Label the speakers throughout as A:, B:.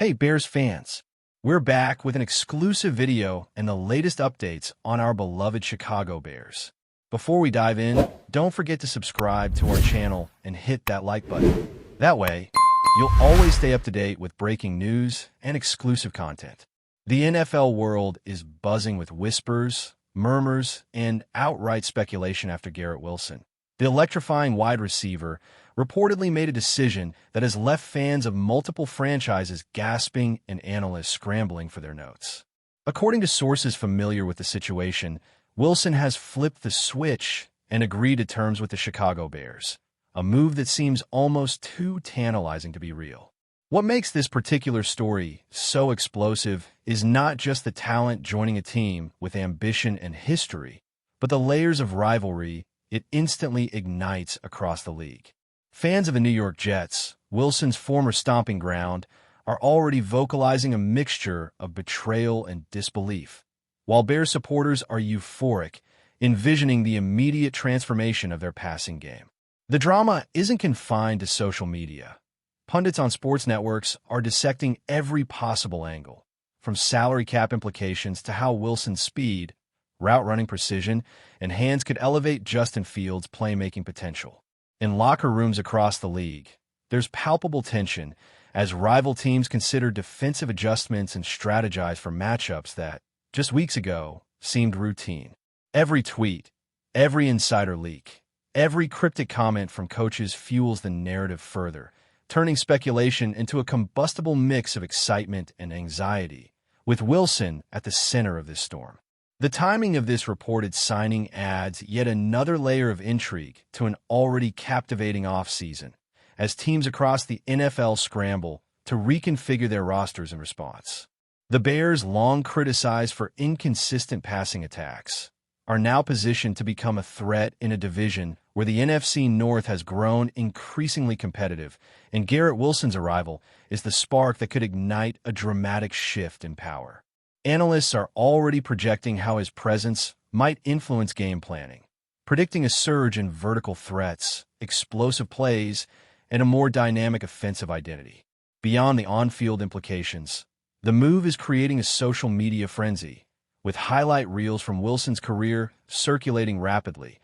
A: Hey Bears fans, we're back with an exclusive video and the latest updates on our beloved Chicago Bears. Before we dive in, don't forget to subscribe to our channel and hit that like button. That way, you'll always stay up to date with breaking news and exclusive content. The NFL world is buzzing with whispers, murmurs, and outright speculation after Garrett Wilson. The electrifying wide receiver reportedly made a decision that has left fans of multiple franchises gasping and analysts scrambling for their notes. According to sources familiar with the situation, Wilson has flipped the switch and agreed to terms with the Chicago Bears, a move that seems almost too tantalizing to be real. What makes this particular story so explosive is not just the talent joining a team with ambition and history, but the layers of rivalry it instantly ignites across the league. Fans of the New York Jets, Wilson's former stomping ground, are already vocalizing a mixture of betrayal and disbelief, while Bears supporters are euphoric, envisioning the immediate transformation of their passing game. The drama isn't confined to social media. Pundits on sports networks are dissecting every possible angle, from salary cap implications to how Wilson's speed, route running precision, and hands could elevate Justin Fields' playmaking potential. In locker rooms across the league, there's palpable tension as rival teams consider defensive adjustments and strategize for matchups that, just weeks ago, seemed routine. Every tweet, every insider leak, every cryptic comment from coaches fuels the narrative further, turning speculation into a combustible mix of excitement and anxiety, with Wilson at the center of this storm. The timing of this reported signing adds yet another layer of intrigue to an already captivating offseason, as teams across the NFL scramble to reconfigure their rosters in response. The Bears, long criticized for inconsistent passing attacks, are now positioned to become a threat in a division where the NFC North has grown increasingly competitive, and Garrett Wilson's arrival is the spark that could ignite a dramatic shift in power. Analysts are already projecting how his presence might influence game planning, predicting a surge in vertical threats, explosive plays, and a more dynamic offensive identity. Beyond the on-field implications, the move is creating a social media frenzy, with highlight reels from Wilson's career circulating rapidly,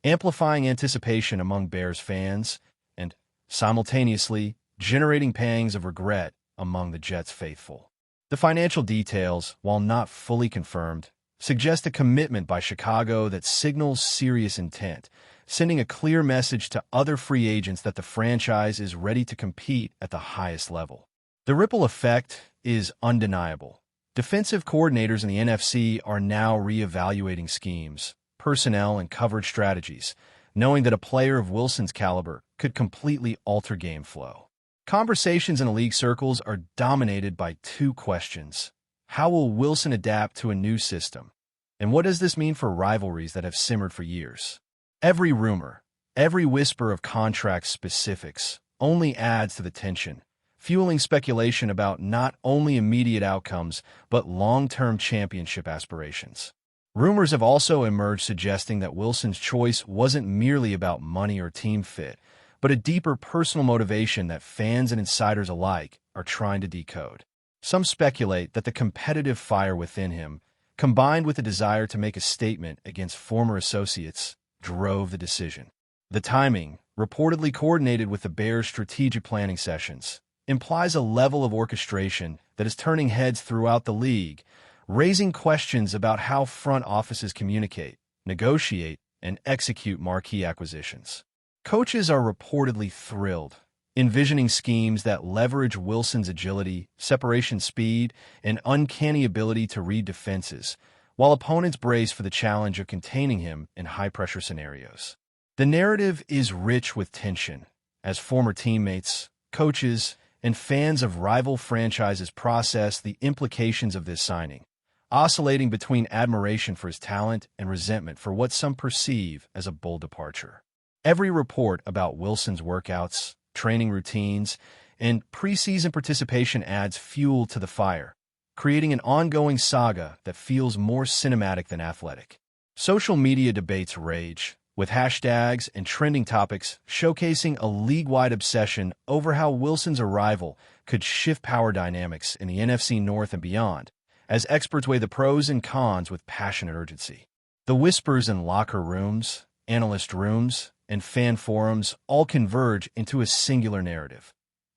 A: amplifying anticipation among Bears fans and, simultaneously, generating pangs of regret among the Jets' faithful. The financial details, while not fully confirmed, suggest a commitment by Chicago that signals serious intent, sending a clear message to other free agents that the franchise is ready to compete at the highest level. The ripple effect is undeniable. Defensive coordinators in the NFC are now reevaluating schemes, personnel, and coverage strategies, knowing that a player of Wilson's caliber could completely alter game flow. Conversations in the league circles are dominated by two questions. How will Wilson adapt to a new system? And what does this mean for rivalries that have simmered for years? Every rumor, every whisper of contract specifics only adds to the tension, fueling speculation about not only immediate outcomes, but long-term championship aspirations. Rumors have also emerged suggesting that Wilson's choice wasn't merely about money or team fit, but a deeper personal motivation that fans and insiders alike are trying to decode. Some speculate that the competitive fire within him, combined with the desire to make a statement against former associates, drove the decision. The timing, reportedly coordinated with the Bears' strategic planning sessions, implies a level of orchestration that is turning heads throughout the league, raising questions about how front offices communicate, negotiate, and execute marquee acquisitions. Coaches are reportedly thrilled, envisioning schemes that leverage Wilson's agility, separation speed, and uncanny ability to read defenses, while opponents brace for the challenge of containing him in high-pressure scenarios. The narrative is rich with tension, as former teammates, coaches, and fans of rival franchises process the implications of this signing, oscillating between admiration for his talent and resentment for what some perceive as a bold departure. Every report about Wilson's workouts, training routines, and preseason participation adds fuel to the fire, creating an ongoing saga that feels more cinematic than athletic. Social media debates rage, with hashtags and trending topics showcasing a league-wide obsession over how Wilson's arrival could shift power dynamics in the NFC North and beyond, as experts weigh the pros and cons with passionate urgency. The whispers in locker rooms, analyst rooms, and fan forums all converge into a singular narrative.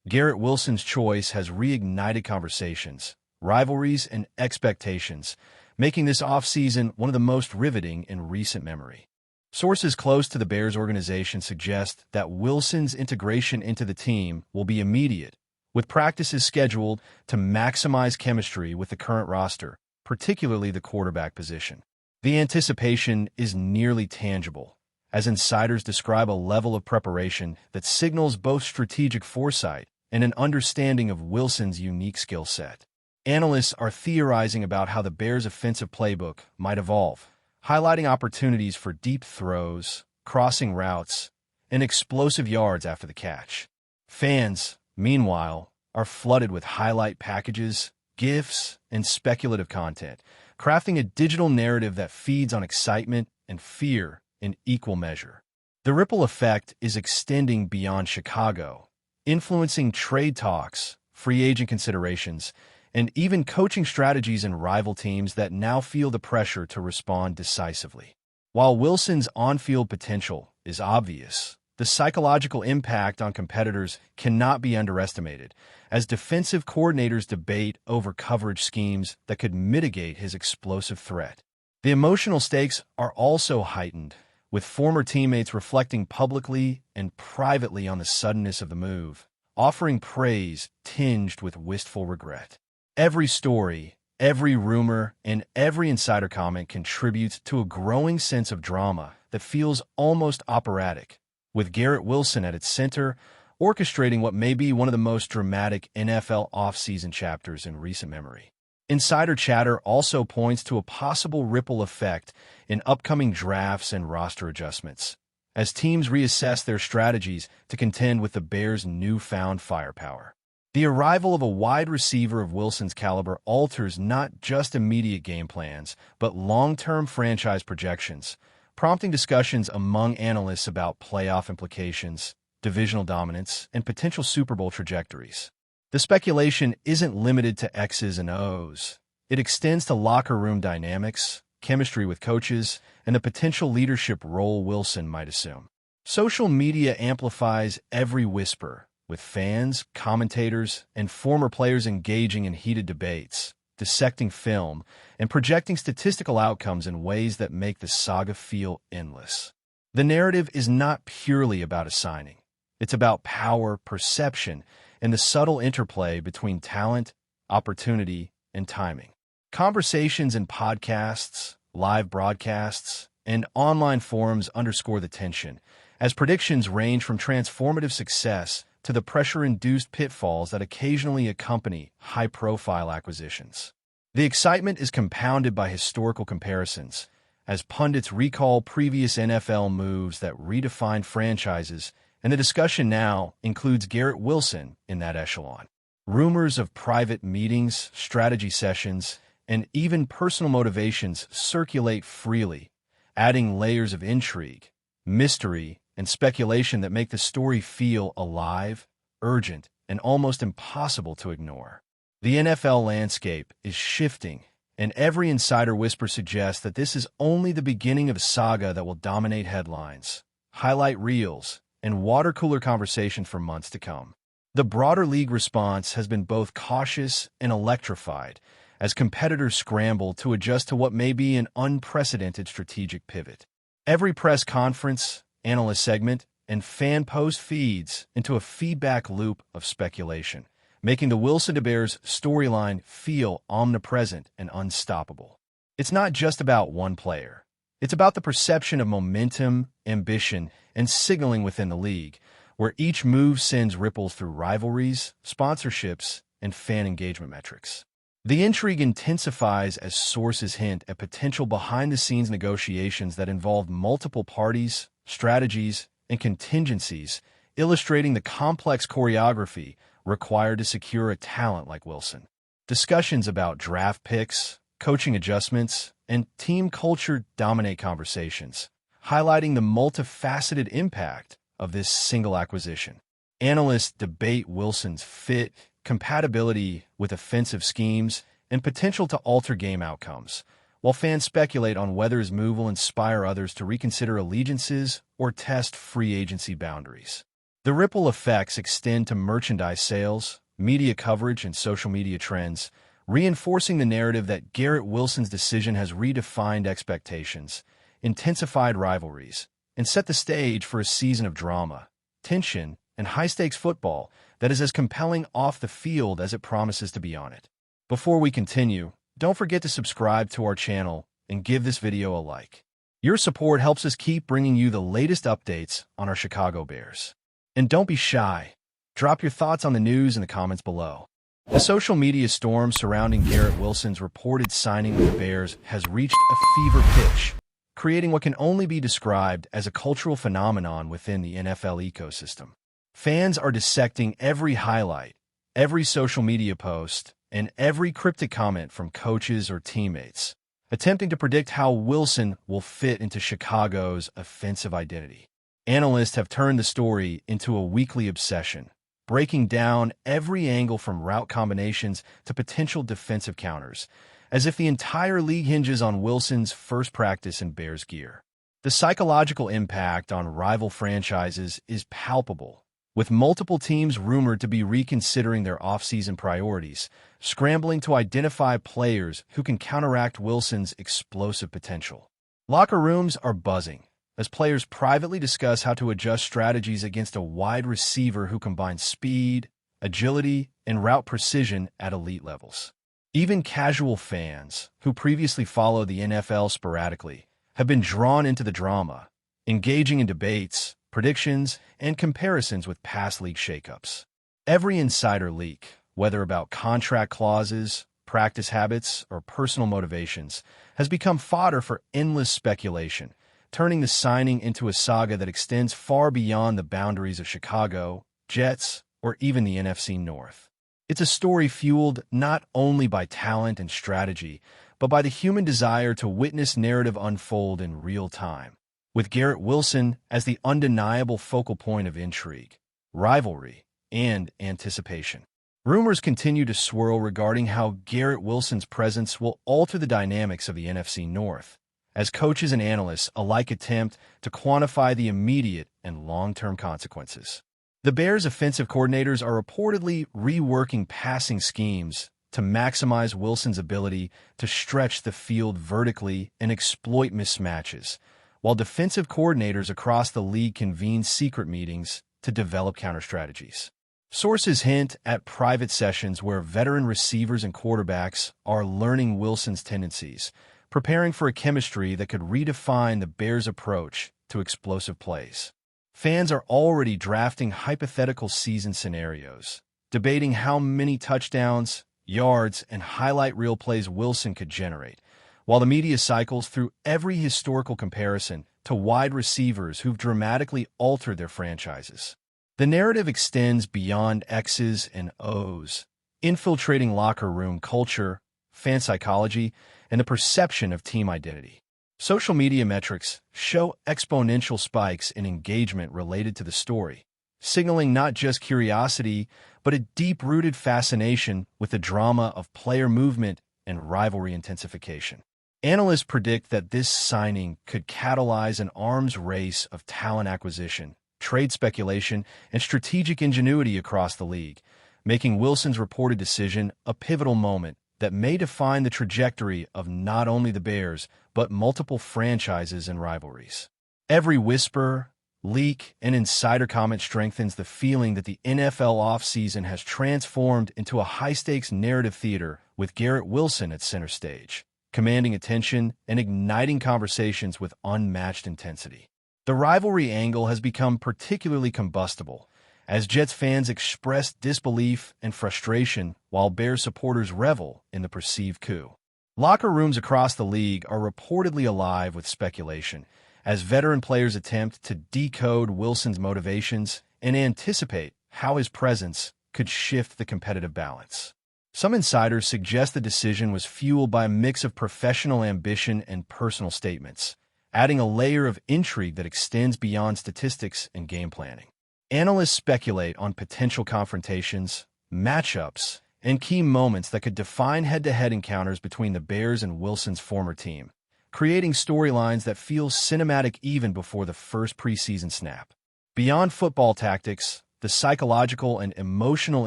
A: Garrett Wilson's choice has reignited conversations, rivalries, and expectations, making this offseason one of the most riveting in recent memory. Sources close to the Bears organization suggest that Wilson's integration into the team will be immediate, with practices scheduled to maximize chemistry with the current roster, particularly the quarterback position. The anticipation is nearly tangible, as insiders describe a level of preparation that signals both strategic foresight and an understanding of Wilson's unique skill set. Analysts are theorizing about how the Bears' offensive playbook might evolve, highlighting opportunities for deep throws, crossing routes, and explosive yards after the catch. Fans, meanwhile, are flooded with highlight packages, GIFs, and speculative content, crafting a digital narrative that feeds on excitement and fear in equal measure. The ripple effect is extending beyond Chicago, influencing trade talks, free agent considerations, and even coaching strategies in rival teams that now feel the pressure to respond decisively. While Wilson's on-field potential is obvious, the psychological impact on competitors cannot be underestimated, as defensive coordinators debate over coverage schemes that could mitigate his explosive threat. The emotional stakes are also heightened, with former teammates reflecting publicly and privately on the suddenness of the move, offering praise tinged with wistful regret. Every story, every rumor, and every insider comment contributes to a growing sense of drama that feels almost operatic, with Garrett Wilson at its center, orchestrating what may be one of the most dramatic NFL offseason chapters in recent memory. Insider chatter also points to a possible ripple effect in upcoming drafts and roster adjustments, as teams reassess their strategies to contend with the Bears' newfound firepower. The arrival of a wide receiver of Wilson's caliber alters not just immediate game plans, but long-term franchise projections, prompting discussions among analysts about playoff implications, divisional dominance, and potential Super Bowl trajectories. The speculation isn't limited to X's and O's. It extends to locker room dynamics, chemistry with coaches, and the potential leadership role Wilson might assume. Social media amplifies every whisper, with fans, commentators, and former players engaging in heated debates, dissecting film, and projecting statistical outcomes in ways that make the saga feel endless. The narrative is not purely about a signing. It's about power, perception, and the subtle interplay between talent, opportunity, and timing. Conversations in podcasts, live broadcasts, and online forums underscore the tension, as predictions range from transformative success to the pressure-induced pitfalls that occasionally accompany high-profile acquisitions. The excitement is compounded by historical comparisons, as pundits recall previous NFL moves that redefined franchises, and the discussion now includes Garrett Wilson in that echelon. Rumors of private meetings, strategy sessions, and even personal motivations circulate freely, adding layers of intrigue, mystery, and speculation that make the story feel alive, urgent, and almost impossible to ignore. The NFL landscape is shifting, and every insider whisper suggests that this is only the beginning of a saga that will dominate headlines, highlight reels, and water cooler conversation for months to come. The broader league response has been both cautious and electrified, as competitors scramble to adjust to what may be an unprecedented strategic pivot. Every press conference, analyst segment, and fan post feeds into a feedback loop of speculation, making the Wilson to Bears storyline feel omnipresent and unstoppable. It's not just about one player. It's about the perception of momentum, ambition, and signaling within the league, where each move sends ripples through rivalries, sponsorships, and fan engagement metrics. The intrigue intensifies as sources hint at potential behind-the-scenes negotiations that involve multiple parties, strategies, and contingencies, illustrating the complex choreography required to secure a talent like Wilson. Discussions about draft picks, coaching adjustments, and team culture dominate conversations, highlighting the multifaceted impact of this single acquisition. Analysts debate Wilson's fit, compatibility with offensive schemes, and potential to alter game outcomes, while fans speculate on whether his move will inspire others to reconsider allegiances or test free agency boundaries. The ripple effects extend to merchandise sales, media coverage, and social media trends, reinforcing the narrative that Garrett Wilson's decision has redefined expectations, intensified rivalries, and set the stage for a season of drama, tension, and high-stakes football that is as compelling off the field as it promises to be on it. Before we continue, don't forget to subscribe to our channel and give this video a like. Your support helps us keep bringing you the latest updates on our Chicago Bears. And don't be shy. Drop your thoughts on the news in the comments below. The social media storm surrounding Garrett Wilson's reported signing with the Bears has reached a fever pitch, creating what can only be described as a cultural phenomenon within the NFL ecosystem. Fans are dissecting every highlight, every social media post, and every cryptic comment from coaches or teammates, attempting to predict how Wilson will fit into Chicago's offensive identity. Analysts have turned the story into a weekly obsession, breaking down every angle from route combinations to potential defensive counters, as if the entire league hinges on Wilson's first practice in Bears gear. The psychological impact on rival franchises is palpable, with multiple teams rumored to be reconsidering their offseason priorities, scrambling to identify players who can counteract Wilson's explosive potential. Locker rooms are buzzing, as players privately discuss how to adjust strategies against a wide receiver who combines speed, agility, and route precision at elite levels. Even casual fans, who previously followed the NFL sporadically, have been drawn into the drama, engaging in debates, predictions, and comparisons with past league shakeups. Every insider leak, whether about contract clauses, practice habits, or personal motivations, has become fodder for endless speculation, turning the signing into a saga that extends far beyond the boundaries of Chicago, Jets, or even the NFC North. It's a story fueled not only by talent and strategy, but by the human desire to witness narrative unfold in real time, with Garrett Wilson as the undeniable focal point of intrigue, rivalry, and anticipation. Rumors continue to swirl regarding how Garrett Wilson's presence will alter the dynamics of the NFC North, as coaches and analysts alike attempt to quantify the immediate and long-term consequences. The Bears' offensive coordinators are reportedly reworking passing schemes to maximize Wilson's ability to stretch the field vertically and exploit mismatches, while defensive coordinators across the league convene secret meetings to develop counter-strategies. Sources hint at private sessions where veteran receivers and quarterbacks are learning Wilson's tendencies, preparing for a chemistry that could redefine the Bears' approach to explosive plays. Fans are already drafting hypothetical season scenarios, debating how many touchdowns, yards, and highlight reel plays Wilson could generate, while the media cycles through every historical comparison to wide receivers who've dramatically altered their franchises. The narrative extends beyond X's and O's, infiltrating locker room culture, fan psychology, and the perception of team identity. Social media metrics show exponential spikes in engagement related to the story, signaling not just curiosity, but a deep-rooted fascination with the drama of player movement and rivalry intensification. Analysts predict that this signing could catalyze an arms race of talent acquisition, trade speculation, and strategic ingenuity across the league, making Wilson's reported decision a pivotal moment that may define the trajectory of not only the Bears, but multiple franchises and rivalries. Every whisper, leak, and insider comment strengthens the feeling that the NFL offseason has transformed into a high-stakes narrative theater with Garrett Wilson at center stage, commanding attention and igniting conversations with unmatched intensity. The rivalry angle has become particularly combustible, as Jets fans express disbelief and frustration while Bears supporters revel in the perceived coup. Locker rooms across the league are reportedly alive with speculation, as veteran players attempt to decode Wilson's motivations and anticipate how his presence could shift the competitive balance. Some insiders suggest the decision was fueled by a mix of professional ambition and personal statements, adding a layer of intrigue that extends beyond statistics and game planning. Analysts speculate on potential confrontations, matchups, and key moments that could define head-to-head encounters between the Bears and Wilson's former team, creating storylines that feel cinematic even before the first preseason snap. Beyond football tactics, the psychological and emotional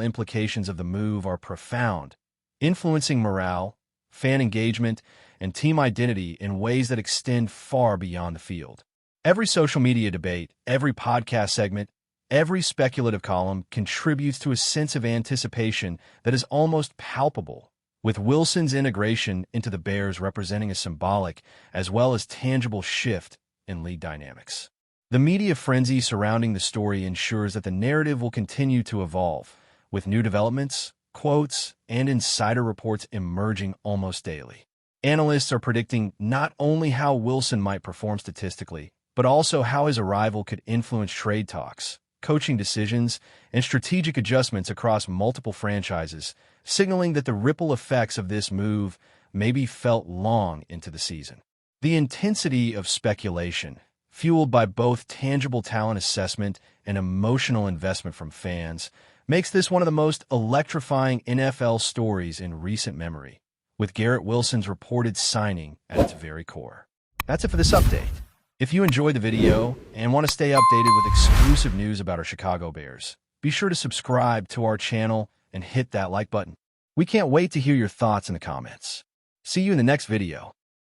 A: implications of the move are profound, influencing morale, fan engagement, and team identity in ways that extend far beyond the field. Every social media debate, every podcast segment, every speculative column contributes to a sense of anticipation that is almost palpable, with Wilson's integration into the Bears representing a symbolic as well as tangible shift in league dynamics. The media frenzy surrounding the story ensures that the narrative will continue to evolve, with new developments, quotes, and insider reports emerging almost daily. Analysts are predicting not only how Wilson might perform statistically, but also how his arrival could influence trade talks, coaching decisions, and strategic adjustments across multiple franchises, signaling that the ripple effects of this move may be felt long into the season. The intensity of speculation, fueled by both tangible talent assessment and emotional investment from fans, makes this one of the most electrifying NFL stories in recent memory, with Garrett Wilson's reported signing at its very core. That's it for this update. If you enjoyed the video and want to stay updated with exclusive news about our Chicago Bears, be sure to subscribe to our channel and hit that like button. We can't wait to hear your thoughts in the comments. See you in the next video.